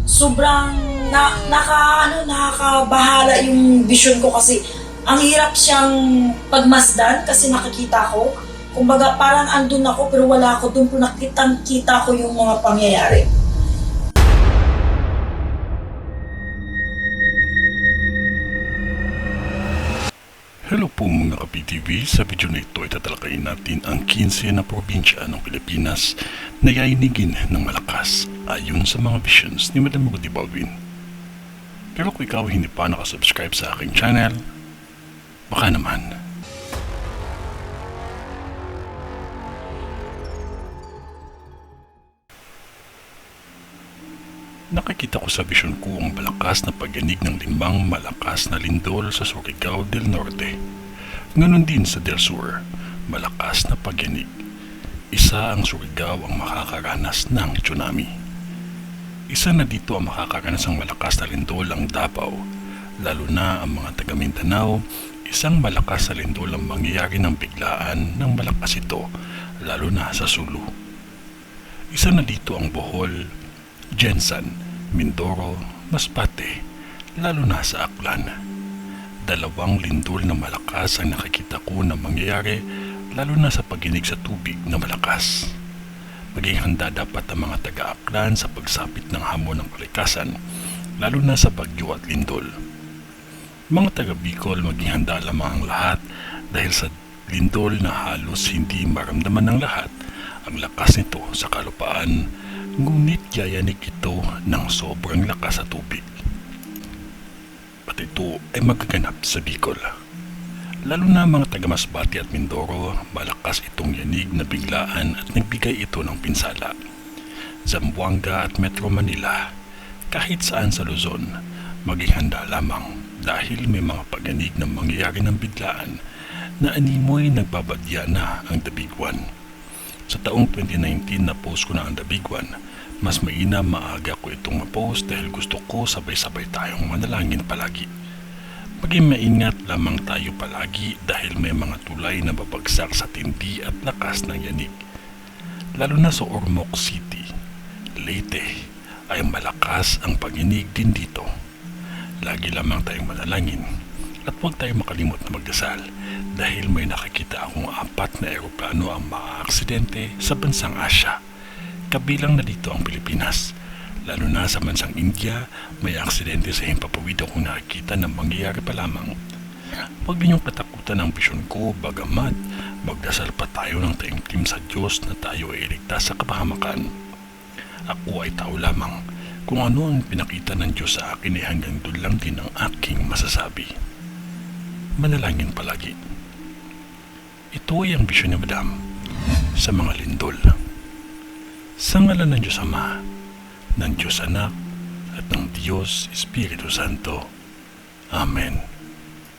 sobrang nakakabahala yung vision ko kasi ang hirap siyang pagmasdan kasi nakikita ko. Kumbaga parang andun ako pero wala ako doon, pero nakitang-kita ko yung mga pangyayari. Hello po mga ka-PTV, sa video na ito ay tatalakayin natin ang 15 na probinsya ng Pilipinas na yainigin ng malakas ayon sa mga visions ni Madam Rudy Baldwin. Pero kung ikaw hindi pa nakasubscribe sa aking channel, baka naman. Nakikita ko sa vision ko ang malakas na pagyanig ng 5 malakas na lindol sa Surigao del Norte. Ganon din sa Del Sur, malakas na pagyanig. Isa ang Surigao ang makakaranas ng tsunami. Isa na dito ang makakaranas ng malakas na lindol ang Davao, lalo na ang mga taga Mindanao. Isang malakas na lindol ang mangyayari ng biglaan ng malakas ito, lalo na sa Sulu. Isa na dito ang Bohol, Jensan, Mindoro, Masbate, lalo na sa Aklan. 2 lindol na malakas ang nakikita ko na mangyayari, lalo na sa pagginig sa tubig na malakas. Maging handa dapat ang mga taga-Aklan sa pagsapit ng hamon ng kalikasan, lalo na sa bagyo at lindol. Mga taga-Bicol, maging handa lamang ang lahat dahil sa lindol na halos hindi maramdaman ng lahat ang lakas nito sa kalupaan, ngunit yayanig ito ng sobrang lakas sa tubig. At ito ay magaganap sa Bicol. Lalo na mga taga Masbate at Mindoro, malakas itong yanig na biglaan at nagbigay ito ng pinsala. Zamboanga at Metro Manila, kahit saan sa Luzon, maging handa lamang dahil may mga pagyanig na mangyayari ng biglaan na animoy nagbabadya na ang The Big One. Sa taong 2019 na post ko na ang The Big One, mas maaga ko itong ma-post dahil gusto ko sabay-sabay tayong manalangin palagi. Maging maingat lamang tayo palagi dahil may mga tulay na babagsak sa tindi at lakas ng yanig. Lalo na sa Ormoc City, Leyte, ay malakas ang pag-inig din dito. Lagi lamang tayong manalangin at huwag tayong makalimot na magdasal dahil may nakikita akong 4 na eroplano ang maaaksidente sa bansang Asya. Kabilang na dito ang Pilipinas. Lalo na sa bansang India, may aksidente sa himpapawid akong nakikita na mangyayari pa lamang. Huwag ninyong katakutan ang bisyon ko, bagamat magdasal pa tayo ng taimtim sa Diyos na tayo ay iligtas sa kapahamakan. Ako ay tao lamang. Kung ano ang pinakita ng Diyos sa akin ay hanggang doon lang din ang aking masasabi. Manalangin palagi. Ito ay ang bisyon ni Madam sa mga lindol. Sa ngalan ng Diyos Ama, ng Diyos Anak, at ng Diyos Espiritu Santo. Amen.